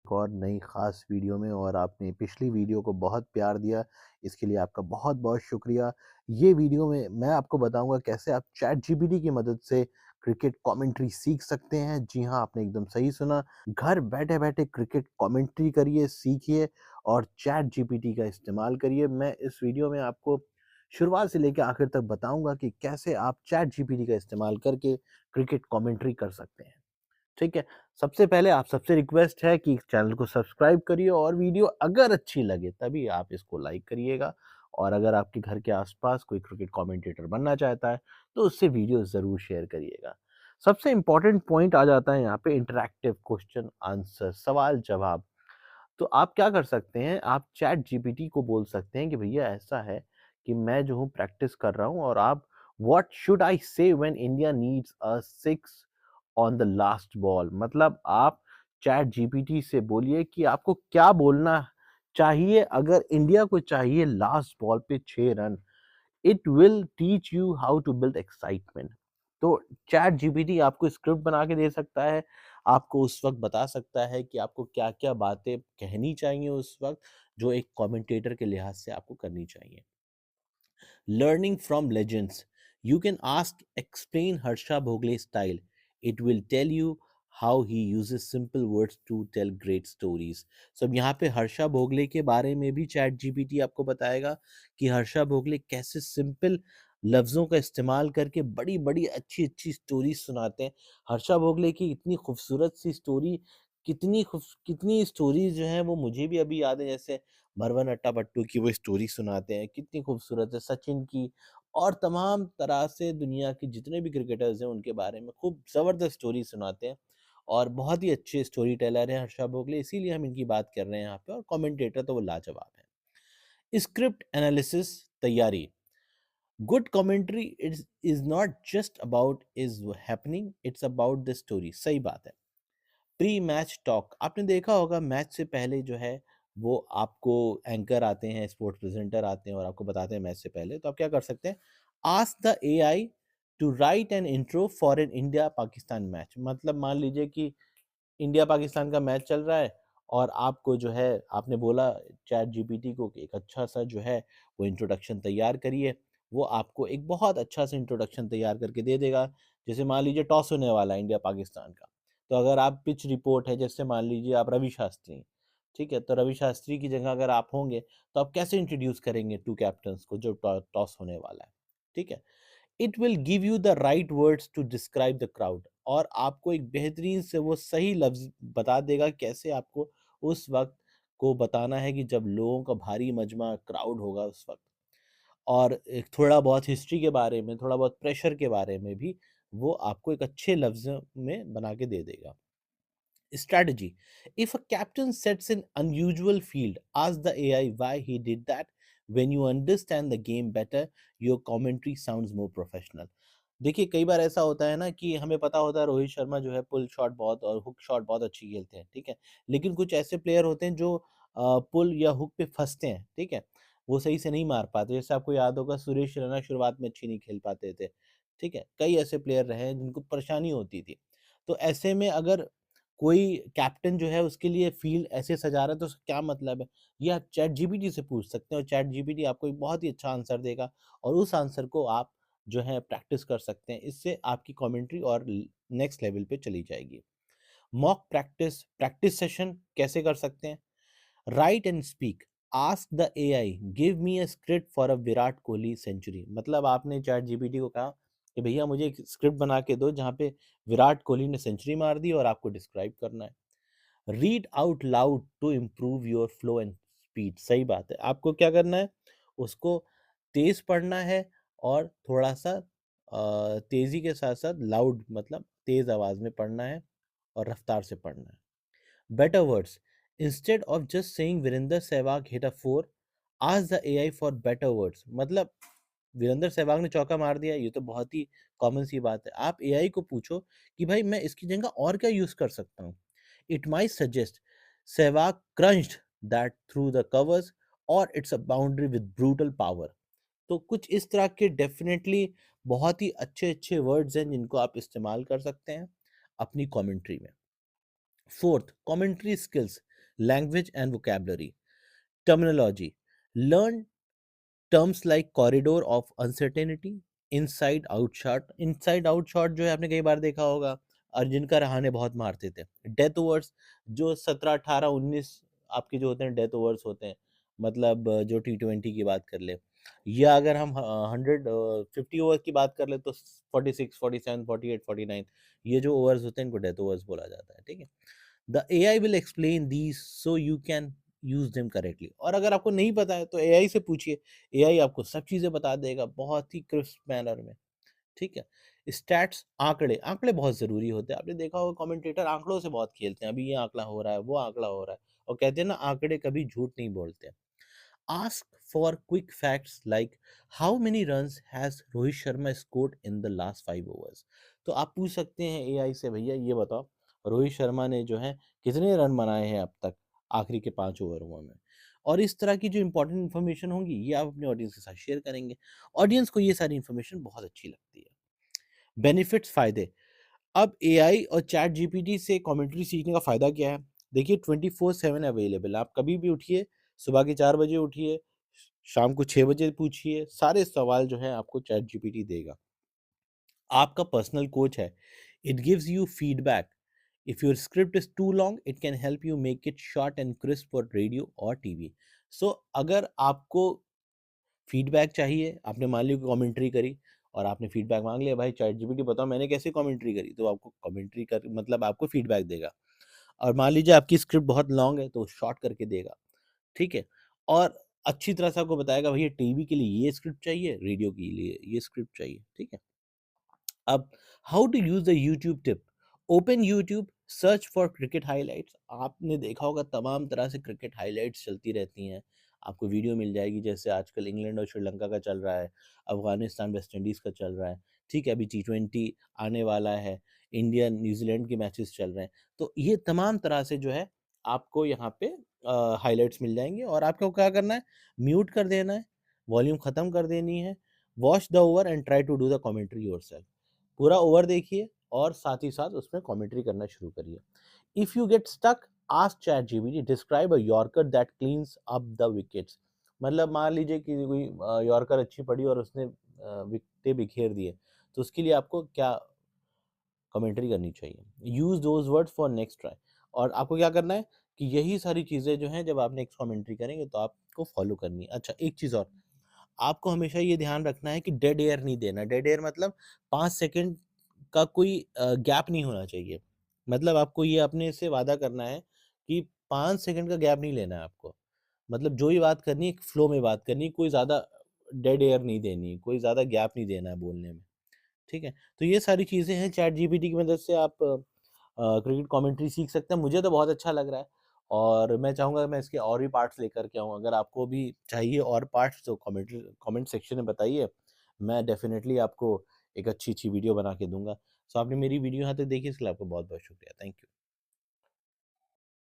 एक और नई ख़ास वीडियो में। और आपने पिछली वीडियो को बहुत प्यार दिया, इसके लिए आपका बहुत-बहुत शुक्रिया। ये वीडियो में मैं आपको बताऊँगा कैसे आप चैट जीपीटी की मदद से क्रिकेट कमेंट्री सीख सकते हैं। जी हाँ, आपने एकदम सही सुना। घर बैठे-बैठे क्रिकेट कमेंट्री करिए, सीखिए और चैट जीपीटी का इस्तेमाल करिए। मैं इस वीडियो में आपको शुरुआत से लेके आखिर तक बताऊँगा कि कैसे आप चैट जीपीटी का इस्तेमाल करके क्रिकेट कमेंट्री कर सकते हैं। ठीक है? सबसे पहले आप सबसे रिक्वेस्ट है कि चैनल को सब्सक्राइब करिए और वीडियो अगर अच्छी लगे तभी आप इसको लाइक करिएगा। और अगर आपके घर के आसपास कोई क्रिकेट कमेंटेटर बनना चाहता है तो उससे वीडियो ज़रूर शेयर करिएगा। सबसे इम्पोर्टेंट पॉइंट आ जाता है यहाँ पे इंटरैक्टिव क्वेश्चन आंसर, सवाल जवाब। तो आप क्या कर सकते हैं, आप चैट जीपीटी को बोल सकते हैं कि भैया ऐसा है कि मैं जो हूँ प्रैक्टिस कर रहा हूँ और आप व्हाट शुड आई से when India needs a six on the last ball. मतलब आप चैट जीपीटी से बोलिए कि आपको क्या बोलना चाहिए अगर इंडिया को चाहिए लास्ट बॉल पे 6 run. It will teach you how to build excitement. तो चैट जीपीटी आपको स्क्रिप्ट बना के दे सकता है, आपको उस वक्त बता सकता है कि आपको क्या क्या बातें कहनी चाहिए उस वक्त, जो एक कमेंटेटर के लिहाज से आपको करनी चाहिए। Learning from legends. You can ask, explain Harsha Bhogle style. It will tell you how he uses simple words to tell great stories. So अब यहाँ पे हर्षा भोगले के बारे में भी चैट जीपीटी आपको बताएगा कि हर्षा भोगले कैसे सिंपल लफ्ज़ों का इस्तेमाल करके बड़ी बड़ी अच्छी अच्छी स्टोरी सुनाते हैं। हर्षा भोगले की इतनी खूबसूरत सी स्टोरी, कितनी स्टोरीज जो हैं वो मुझे भी अभी याद है। जैसे भरवन अट्टापट्टू की वो स्टोरी सुनाते हैं, कितनी खूबसूरत है, सचिन की और तमाम तरह से दुनिया के जितने भी क्रिकेटर्स हैं उनके बारे में खूब ज़बरदस्त स्टोरी सुनाते हैं। और बहुत ही अच्छे स्टोरी टेलर हैं हर्षा भोगले, इसीलिए हम इनकी बात कर रहे हैं यहाँ पे। और कमेंटेटर तो वो लाजवाब है। स्क्रिप्ट एनालिसिस तैयारी। Good commentary is not just about is happening, it's about the story. सही बात है। प्री मैच टॉक, आपने देखा होगा मैच से पहले जो है वो आपको एंकर आते हैं, स्पोर्ट्स प्रेजेंटर आते हैं और आपको बताते हैं मैच से पहले। तो आप क्या कर सकते हैं, ask the AI to write an intro for an India Pakistan match. मतलब मान लीजिए कि इंडिया पाकिस्तान का मैच चल रहा है और आपको जो है आपने बोला चैट जीपीटी को कि एक अच्छा सा जो है वो इंट्रोडक्शन तैयार करिए। वो आपको एक बहुत अच्छा सा इंट्रोडक्शन तैयार करके दे देगा। जैसे मान लीजिए टॉस होने वाला है इंडिया पाकिस्तान का, तो अगर आप पिच रिपोर्ट है, जैसे मान लीजिए आप रवि शास्त्री, ठीक है, तो रवि शास्त्री की जगह अगर आप होंगे तो आप कैसे इंट्रोड्यूस करेंगे टू कैप्टन्स को जो टॉस होने वाला है। ठीक है, it will give you the right words to describe the crowd. और आपको एक बेहतरीन से वो सही लफ्ज बता देगा कैसे आपको उस वक्त को बताना है कि जब लोगों का भारी मजमा क्राउड होगा उस वक्त। और एक थोड़ा बहुत हिस्ट्री के बारे में, थोड़ा बहुत प्रेशर के बारे में भी वो आपको एक अच्छे लफ्ज़ में बना के दे देगा। Strategy. If a captain sets an unusual field, ask the AI why he did that. When you understand the game better, your commentary sounds more professional. देखिए कई बार ऐसा होता है ना कि हमें पता होता है रोहित शर्मा जो है पुल शॉट बहुत और हुक शॉट बहुत अच्छी खेलते हैं, ठीक है। लेकिन कुछ ऐसे प्लेयर होते हैं जो पुल या हुक पे फंसते हैं, ठीक है, वो सही से नहीं मार पाते। जैसे आपको याद होगा सुरेश रैना शुरुआत में अच्छी नहीं खेल पाते थे, ठीक है। कई ऐसे प्लेयर रहे हैं जिनको परेशानी होती थी। तो ऐसे में अगर कोई कैप्टन जो है उसके लिए फील्ड ऐसे सजा रहा है तो उसका क्या मतलब है, ये आप चैट जीपीटी से पूछ सकते हैं और चैट जीपीटी आपको एक बहुत ही अच्छा आंसर देगा। और उस आंसर को आप जो है प्रैक्टिस कर सकते हैं। इससे आपकी कमेंट्री और नेक्स्ट लेवल पे चली जाएगी। मॉक प्रैक्टिस, प्रैक्टिस सेशन कैसे कर सकते हैं, write and speak. Ask the AI give me a script for a Virat Kohli century. मतलब आपने चैट जीपीटी को कहा कि भैया मुझे एक स्क्रिप्ट बना के दो जहाँ पे विराट कोहली ने सेंचुरी मार दी और आपको डिस्क्राइब करना है। Read out loud to improve your flow and speed. सही बात है, आपको क्या करना है, उसको तेज पढ़ना है और थोड़ा सा तेजी के साथ साथ लाउड मतलब तेज आवाज में पढ़ना है और रफ्तार से पढ़ना है। Better words, instead of just saying Virender Sehwag hit a four, ask the AI for better words. मतलब वीरेंद्र सहवाग ने चौका मार दिया, ये तो बहुत ही कॉमन सी बात है। आप एआई को पूछो कि भाई मैं इसकी जगह और क्या यूज कर सकता हूँ। It might suggest Sehwag crunched that through the covers or it's a boundary with brutal power। तो कुछ इस तरह के डेफिनेटली बहुत ही अच्छे अच्छे वर्ड्स हैं जिनको आप इस्तेमाल कर सकते हैं अपनी कमेंट्री में। Fourth, commentary skills. Language and vocabulary. Terminology. Learn terms like corridor of uncertainty, inside out shot. Inside out shot जो है आपने कई बार देखा होगा, अर्जुन का रहाने बहुत मारते थे। डेथ ओवर्स, जो 17, 18, 19 आपके जो होते हैं डेथ ओवर्स होते हैं, मतलब जो T20 की बात कर ले, या अगर हम 150 ओवर की बात कर ले तो 46, 47, 48, 49, ये जो ओवर्स होते हैं इनको डेथ ओवर्स बोला जाता है। ठीक है, the AI will explain these so you can use them correctly. और अगर आपको नहीं पता है तो AI से पूछिए, AI आपको सब चीजें बता देगा बहुत ही क्रिस्प मैनर में। ठीक है, स्टैट्स, आंकड़े, आंकड़े बहुत जरूरी होते हैं। आपने देखा होगा कमेंटेटर आंकड़ों से बहुत खेलते हैं, अभी ये आंकड़ा हो रहा है, वो आंकड़ा हो रहा है, और कहते हैं ना आंकड़े कभी झूठ नहीं बोलते। Ask for quick facts like how many runs has Rohit Sharma scored in the last 5 overs। तो आप पूछ सकते हैं एआई से, भैया ये बताओ रोहित शर्मा ने जो है कितने रन बनाए हैं अब तक आखिरी के 5 ओवरों में। और इस तरह की जो इंपॉर्टेंट इन्फॉर्मेशन होंगी ये आप अपने ऑडियंस के साथ शेयर करेंगे। ऑडियंस को ये सारी इन्फॉर्मेशन बहुत अच्छी लगती है। बेनिफिट्स, फायदे। अब एआई और चैट जीपीटी से कमेंट्री सीखने का फ़ायदा क्या है? देखिए 24/7 अवेलेबल है। आप कभी भी उठिए, सुबह के 4 बजे उठिए, शाम को 6 बजे पूछिए, सारे सवाल जो हैं आपको चैट जीपीटी देगा। आपका पर्सनल कोच है। It gives you feedback. If your script is too long it can help you make it short and crisp for radio और टीवी। सो अगर आपको फीडबैक चाहिए, आपने मान लिया कमेंट्री करी और आपने फीडबैक मांग लिया, भाई चैट जीपीटी बताओ मैंने कैसे कमेंट्री करी, तो आपको कमेंट्री कर मतलब आपको फीडबैक देगा। और मान लीजिए आपकी स्क्रिप्ट बहुत लॉन्ग है तो वो शॉर्ट करके देगा। ठीक है, और अच्छी तरह से आपको बताएगा भैया टीवी के लिए ये स्क्रिप्ट चाहिए, रेडियो के लिए ये स्क्रिप्ट चाहिए। ठीक है, अब how to use the YouTube tip. Open YouTube, search for cricket highlights. आपने देखा होगा तमाम तरह से क्रिकेट हाइलाइट्स चलती रहती हैं, आपको वीडियो मिल जाएगी। जैसे आजकल इंग्लैंड और श्रीलंका का चल रहा है, अफगानिस्तान वेस्ट इंडीज़ का चल रहा है। ठीक है, अभी T20 आने वाला है, इंडिया न्यूजीलैंड के मैचेस चल रहे हैं। तो ये तमाम तरह से जो है आपको यहाँ पे हाइलाइट्स मिल जाएंगे, और आपको क्या करना है, म्यूट कर देना है, वॉल्यूम ख़त्म कर देनी है, watch the over and try to do the commentary yourself. पूरा ओवर देखिए और साथ ही साथ उसमें कमेंट्री करना शुरू करिए। If you get stuck, ask chat GPT describe a yorker that cleans up the wickets. मतलब मान लीजिए कि कोई यॉर्कर अच्छी पड़ी और उसने विकेटें बिखेर दिए, तो उसके लिए आपको क्या कमेंट्री करनी चाहिए। Use those words for next try. और आपको क्या करना है कि यही सारी चीज़ें जो हैं जब आप नेक्स्ट कमेंट्री करेंगे तो आपको फॉलो करनी है। अच्छा, एक चीज़ और, आपको हमेशा ये ध्यान रखना है कि डेड एयर नहीं देना। डेड एयर मतलब 5 सेकंड का कोई गैप नहीं होना चाहिए। मतलब आपको ये अपने से वादा करना है कि 5 सेकंड का गैप नहीं लेना है आपको। मतलब जो भी बात करनी है, एक फ्लो में बात करनी है, कोई ज़्यादा डेड एयर नहीं देनी, कोई ज़्यादा गैप नहीं देना है बोलने में। ठीक है? तो ये सारी चीज़ें हैं, चैट जीपीटी की मदद से आप क्रिकेट कमेंट्री सीख सकते हैं। मुझे तो बहुत अच्छा लग रहा है और मैं चाहूँगा मैं इसके और भी पार्ट्स लेकर के आऊँ। अगर आपको भी चाहिए और पार्ट्स तो कमेंट सेक्शन में बताइए। मैं डेफ़िनेटली आपको एक अच्छी-अच्छी वीडियो बना के दूँगा। सो आपने मेरी वीडियो यहाँ तक देखी इसके लिए आपका बहुत-बहुत शुक्रिया। Thank you.